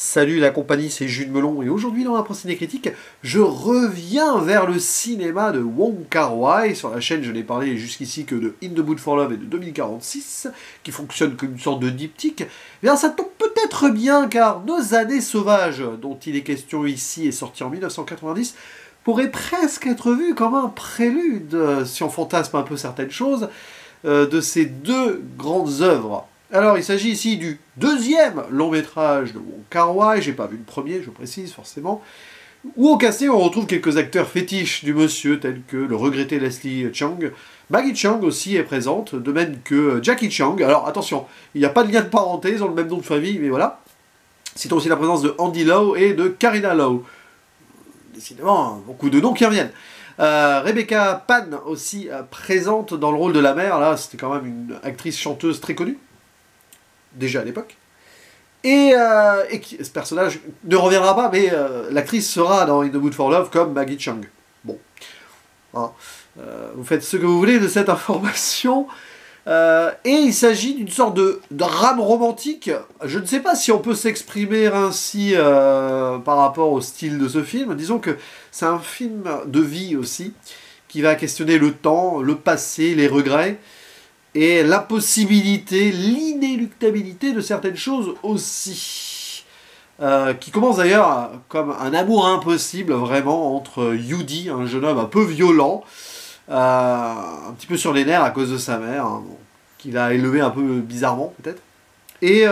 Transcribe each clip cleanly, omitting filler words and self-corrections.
Salut la compagnie, c'est Jules Melon et aujourd'hui dans la Ciné Critique, je reviens vers le cinéma de Wong Kar-wai. Sur la chaîne, je n'ai parlé jusqu'ici que de In the Mood for Love et de 2046, qui fonctionnent comme une sorte de diptyque. Eh bien ça tombe peut-être bien car Nos années sauvages, dont il est question ici et sorti en 1990, pourrait presque être vu comme un prélude, si on fantasme un peu certaines choses, de ces deux grandes œuvres. Alors, il s'agit ici du deuxième long métrage de Wong Kar-wai, j'ai pas vu le premier, je précise forcément, où au casting on retrouve quelques acteurs fétiches du monsieur, tels que le regretté Leslie Cheung. Maggie Cheung aussi est présente, de même que Jackie Cheung. Alors attention, il n'y a pas de lien de parenté, ils ont le même nom de famille, mais voilà. Citons aussi la présence de Andy Lau et de Carina Lau. Décidément, beaucoup de noms qui reviennent. Rebecca Pan aussi présente dans le rôle de la mère, là c'était quand même une actrice chanteuse très connue, déjà à l'époque. Et ce personnage ne reviendra pas, mais l'actrice sera dans In the Mood for Love comme Maggie Cheung. Bon. Hein. Vous faites ce que vous voulez de cette information. Et il s'agit d'une sorte de drame romantique. Je ne sais pas si on peut s'exprimer ainsi par rapport au style de ce film. Disons que c'est un film de vie aussi, qui va questionner le temps, le passé, les regrets, et l'impossibilité, l'inéluctabilité de certaines choses aussi. Qui commence d'ailleurs comme un amour impossible, vraiment, entre Yudi, un jeune homme un peu violent, un petit peu sur les nerfs à cause de sa mère, hein, bon, qu'il a élevé un peu bizarrement, peut-être, et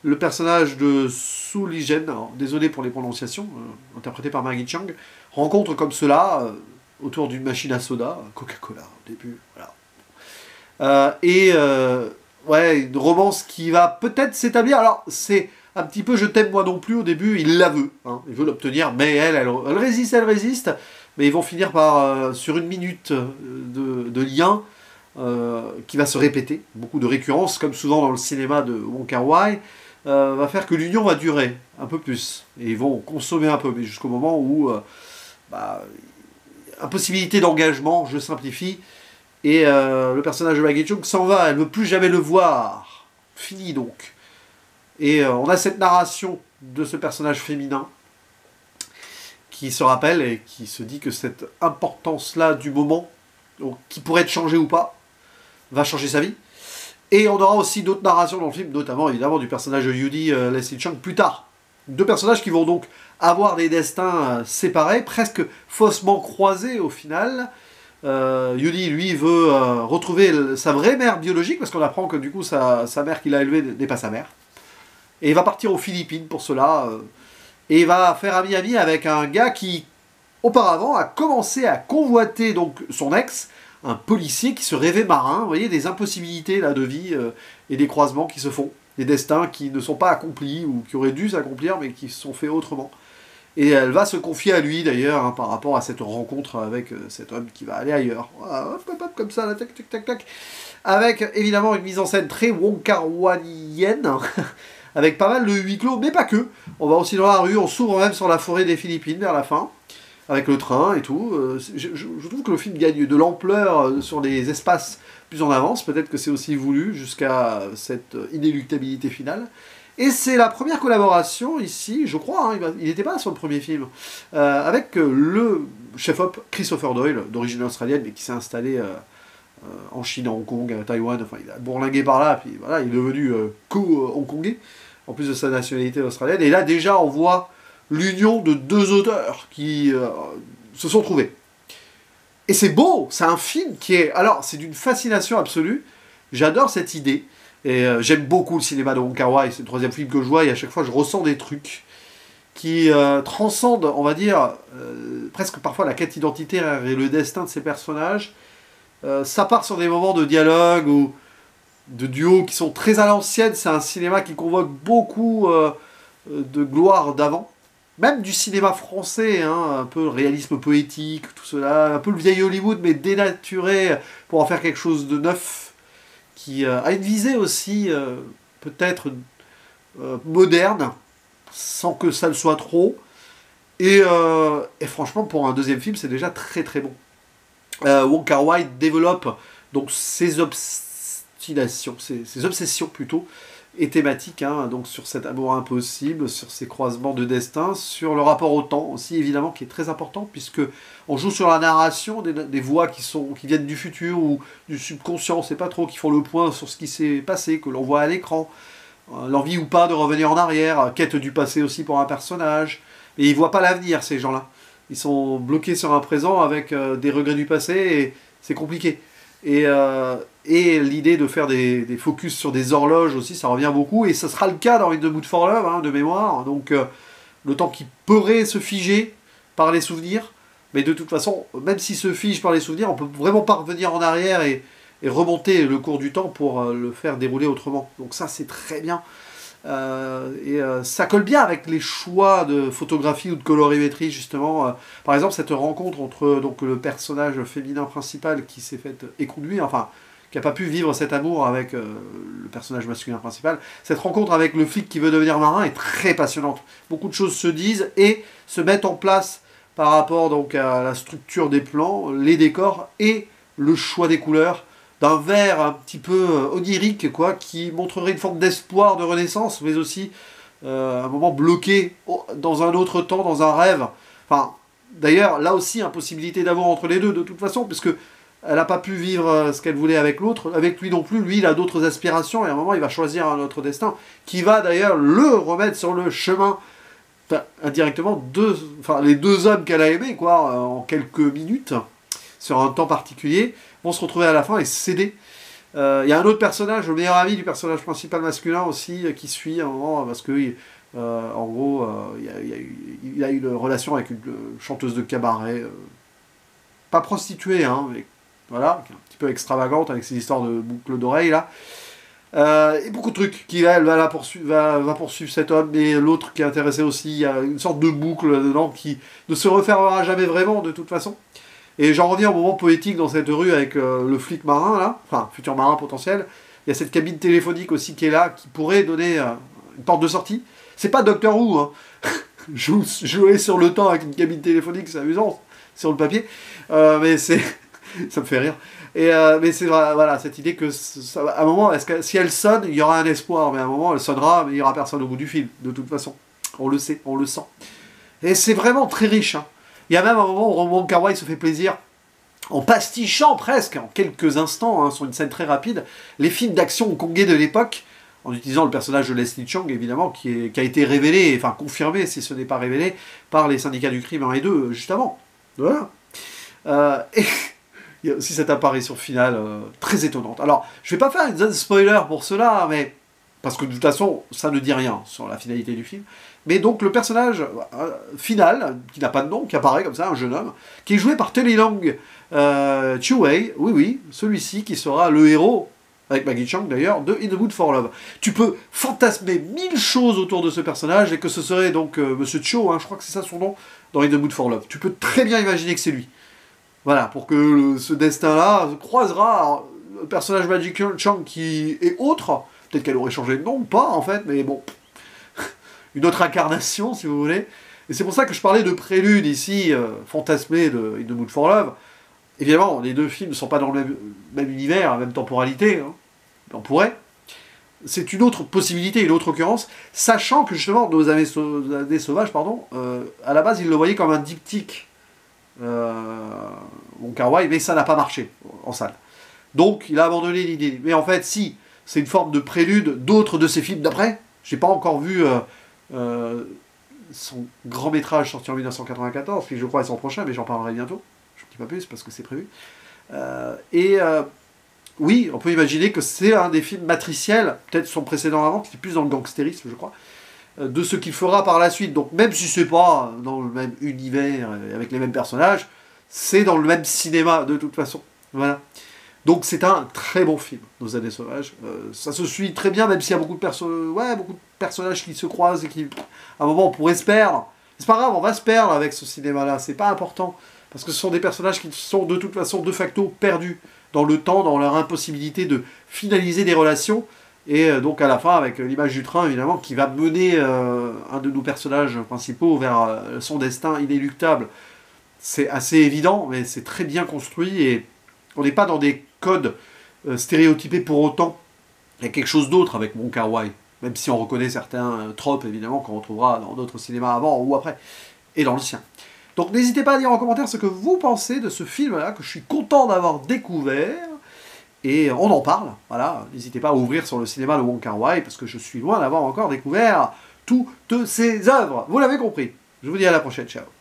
le personnage de Su Li-jen, désolé pour les prononciations, interprété par Maggie Cheung, rencontre comme cela, autour d'une machine à soda, Coca-Cola au début, voilà. Ouais, une romance qui va peut-être s'établir. Alors, c'est un petit peu je t'aime moi non plus au début, il la veut, hein, il veut l'obtenir, mais elle résiste, mais ils vont finir par, sur une minute de lien qui va se répéter, beaucoup de récurrences, comme souvent dans le cinéma de Wong Kar-wai, va faire que l'union va durer un peu plus, et ils vont consommer un peu, mais jusqu'au moment où, impossibilité d'engagement, je simplifie, et le personnage de Maggie Cheung s'en va, elle ne veut plus jamais le voir. Fini donc. Et on a cette narration de ce personnage féminin qui se rappelle et qui se dit que cette importance-là du moment, donc, qui pourrait être changée ou pas, va changer sa vie. Et on aura aussi d'autres narrations dans le film, notamment évidemment du personnage de Yudi, Leslie Cheung, plus tard. Deux personnages qui vont donc avoir des destins séparés, presque faussement croisés au final. Yudi, lui, veut retrouver sa vraie mère biologique, parce qu'on apprend que du coup sa mère qu'il a élevée n'est pas sa mère. Et il va partir aux Philippines pour cela, et il va faire ami-ami avec un gars qui, auparavant, a commencé à convoiter donc son ex, un policier qui se rêvait marin. Vous voyez, des impossibilités là, de vie et des croisements qui se font, des destins qui ne sont pas accomplis, ou qui auraient dû s'accomplir, mais qui se sont faits autrement. Et elle va se confier à lui d'ailleurs, hein, par rapport à cette rencontre avec cet homme qui va aller ailleurs. Voilà, hop, hop, hop, comme ça, là, tac, tac, tac, tac. Avec évidemment une mise en scène très Wong Kar-waiienne, avec pas mal de huis clos, mais pas que. On va aussi dans la rue, on s'ouvre même sur la forêt des Philippines vers la fin, avec le train et tout. Je trouve que le film gagne de l'ampleur sur les espaces plus en avance. Peut-être que c'est aussi voulu jusqu'à cette inéluctabilité finale. Et c'est la première collaboration ici, je crois, hein, il n'était pas sur le premier film, avec le chef-op Christopher Doyle, d'origine australienne, mais qui s'est installé en Chine, à Hong Kong, à Taïwan, enfin il a bourlingué par là, puis voilà, il est devenu co-hongkongais, en plus de sa nationalité australienne. Et là déjà on voit l'union de deux auteurs qui se sont trouvés. Et c'est beau, c'est un film qui est... Alors c'est d'une fascination absolue, j'adore cette idée. Et j'aime beaucoup le cinéma de Wong Kar-wai, c'est le troisième film que je vois, et à chaque fois je ressens des trucs qui transcendent, on va dire, presque parfois la quête identitaire et le destin de ces personnages. Ça part sur des moments de dialogue ou de duo qui sont très à l'ancienne, c'est un cinéma qui convoque beaucoup de gloire d'avant. Même du cinéma français, hein, un peu le réalisme poétique, tout cela, un peu le vieil Hollywood, mais dénaturé pour en faire quelque chose de neuf, qui a une visée aussi peut-être moderne, sans que ça le soit trop. Et franchement, pour un deuxième film, c'est déjà très très bon. Wong Kar-wai développe donc ses obstinations, ses obsessions plutôt, et thématique, hein, donc sur cet amour impossible, sur ces croisements de destin, sur le rapport au temps aussi, évidemment, qui est très important, puisque on joue sur la narration des voix qui viennent du futur ou du subconscient, on ne sait pas trop, qui font le point sur ce qui s'est passé, que l'on voit à l'écran, l'envie ou pas de revenir en arrière, quête du passé aussi pour un personnage, mais ils ne voient pas l'avenir, ces gens-là. Ils sont bloqués sur un présent avec des regrets du passé, et c'est compliqué. Et l'idée de faire des focus sur des horloges aussi, ça revient beaucoup, et ça sera le cas dans In the Mood for Love, hein, de mémoire, donc le temps qui pourrait se figer par les souvenirs, mais de toute façon, même s'il se fige par les souvenirs, on peut vraiment pas revenir en arrière et remonter le cours du temps pour le faire dérouler autrement. Donc ça, c'est très bien. Ça colle bien avec les choix de photographie ou de colorimétrie, justement. Par exemple, cette rencontre entre donc, le personnage féminin principal qui s'est fait éconduire, enfin, qui n'a pas pu vivre cet amour avec le personnage masculin principal. Cette rencontre avec le flic qui veut devenir marin est très passionnante. Beaucoup de choses se disent et se mettent en place par rapport donc, à la structure des plans, les décors et le choix des couleurs, d'un vert un petit peu onirique, quoi, qui montrerait une forme d'espoir, de renaissance, mais aussi un moment bloqué dans un autre temps, dans un rêve. Enfin, d'ailleurs, là aussi, impossibilité d'avoir entre les deux, de toute façon, puisque elle n'a pas pu vivre ce qu'elle voulait avec l'autre, avec lui non plus. Lui, il a d'autres aspirations, et à un moment, il va choisir un autre destin, qui va d'ailleurs le remettre sur le chemin, enfin, indirectement, les deux hommes qu'elle a aimés, quoi, en quelques minutes, sur un temps particulier, vont se retrouver à la fin et céder. Il y a un autre personnage, le meilleur ami du personnage principal masculin aussi, qui suit à un moment, parce que, en gros, il a eu une relation avec une chanteuse de cabaret, pas prostituée, hein, mais voilà, qui est un petit peu extravagante avec ses histoires de boucles d'oreilles, là. Et beaucoup de trucs qui, elle, va poursuivre cet homme, et l'autre qui est intéressé aussi, il y a une sorte de boucle dedans qui ne se refermera jamais vraiment, de toute façon. Et j'en reviens au moment poétique dans cette rue avec le flic marin, là, enfin, futur marin potentiel. Il y a cette cabine téléphonique aussi qui est là, qui pourrait donner une porte de sortie. C'est pas Doctor Who, hein. Jouer sur le temps avec une cabine téléphonique, c'est amusant, sur le papier. Mais c'est... ça me fait rire. Mais c'est voilà, cette idée que, à un moment, si elle sonne, il y aura un espoir, mais à un moment, elle sonnera, mais il n'y aura personne au bout du film, de toute façon. On le sait, on le sent. Et c'est vraiment très riche, hein. Il y a même un moment où Wong Kar-wai se fait plaisir, en pastichant presque, en quelques instants, hein, sur une scène très rapide, les films d'action hongkongais de l'époque, en utilisant le personnage de Leslie Chang, évidemment, qui a été révélé, enfin confirmé, si ce n'est pas révélé, par les syndicats du crime 1 et 2, juste avant. Voilà. Et il y a aussi cette apparition finale très étonnante. Alors, je ne vais pas faire une zone spoiler pour cela, mais parce que de toute façon, ça ne dit rien sur la finalité du film. Mais donc le personnage final, qui n'a pas de nom, qui apparaît comme ça, un jeune homme, qui est joué par Tony Leung Chiu-wei, oui, celui-ci qui sera le héros, avec Maggie Cheung d'ailleurs, de In the Mood for Love. Tu peux fantasmer 1000 choses autour de ce personnage, et que ce serait donc Monsieur Cho, hein, je crois que c'est ça son nom, dans In the Mood for Love. Tu peux très bien imaginer que c'est lui. Voilà, pour que ce destin-là croisera le personnage Maggie Cheung qui est autre. Peut-être qu'elle aurait changé de nom ou pas, en fait, mais bon... une autre incarnation, si vous voulez. Et c'est pour ça que je parlais de prélude ici, fantasmé de In the Mood for Love. Évidemment, les deux films ne sont pas dans le même univers, la même temporalité, hein. On pourrait. C'est une autre possibilité, une autre occurrence, sachant que justement, Nos années sauvages, à la base, ils le voyaient comme un diptyque, Wong Kar-wai, mais ça n'a pas marché en salle. Donc, il a abandonné l'idée. Mais en fait, si, c'est une forme de prélude d'autres de ses films d'après. J'ai pas encore vu son grand métrage sorti en 1994, qui je crois est son prochain, mais j'en parlerai bientôt. Je ne dis pas plus parce que c'est prévu. Oui, on peut imaginer que c'est un des films matriciels, peut-être son précédent avant, qui était plus dans le gangstérisme, je crois, de ce qu'il fera par la suite. Donc même si c'est pas dans le même univers, avec les mêmes personnages, c'est dans le même cinéma de toute façon. Voilà. Donc c'est un très bon film, Nos années sauvages. Ça se suit très bien, même s'il y a beaucoup de personnages qui se croisent et qui, à un moment, on pourrait se perdre. C'est pas grave, on va se perdre avec ce cinéma-là, c'est pas important. Parce que ce sont des personnages qui sont de toute façon, de facto, perdus dans le temps, dans leur impossibilité de finaliser des relations. Et donc à la fin, avec l'image du train, évidemment, qui va mener un de nos personnages principaux vers son destin inéluctable. C'est assez évident, mais c'est très bien construit et on n'est pas dans des codes stéréotypés pour autant. Il y a quelque chose d'autre avec Wong Kar-wai. Même si on reconnaît certains tropes, évidemment, qu'on retrouvera dans d'autres cinémas avant ou après, et dans le sien. Donc n'hésitez pas à dire en commentaire ce que vous pensez de ce film-là, que je suis content d'avoir découvert, et on en parle, voilà. N'hésitez pas à ouvrir sur le cinéma de Wong Kar-wai, parce que je suis loin d'avoir encore découvert toutes ces œuvres. Vous l'avez compris. Je vous dis à la prochaine, ciao.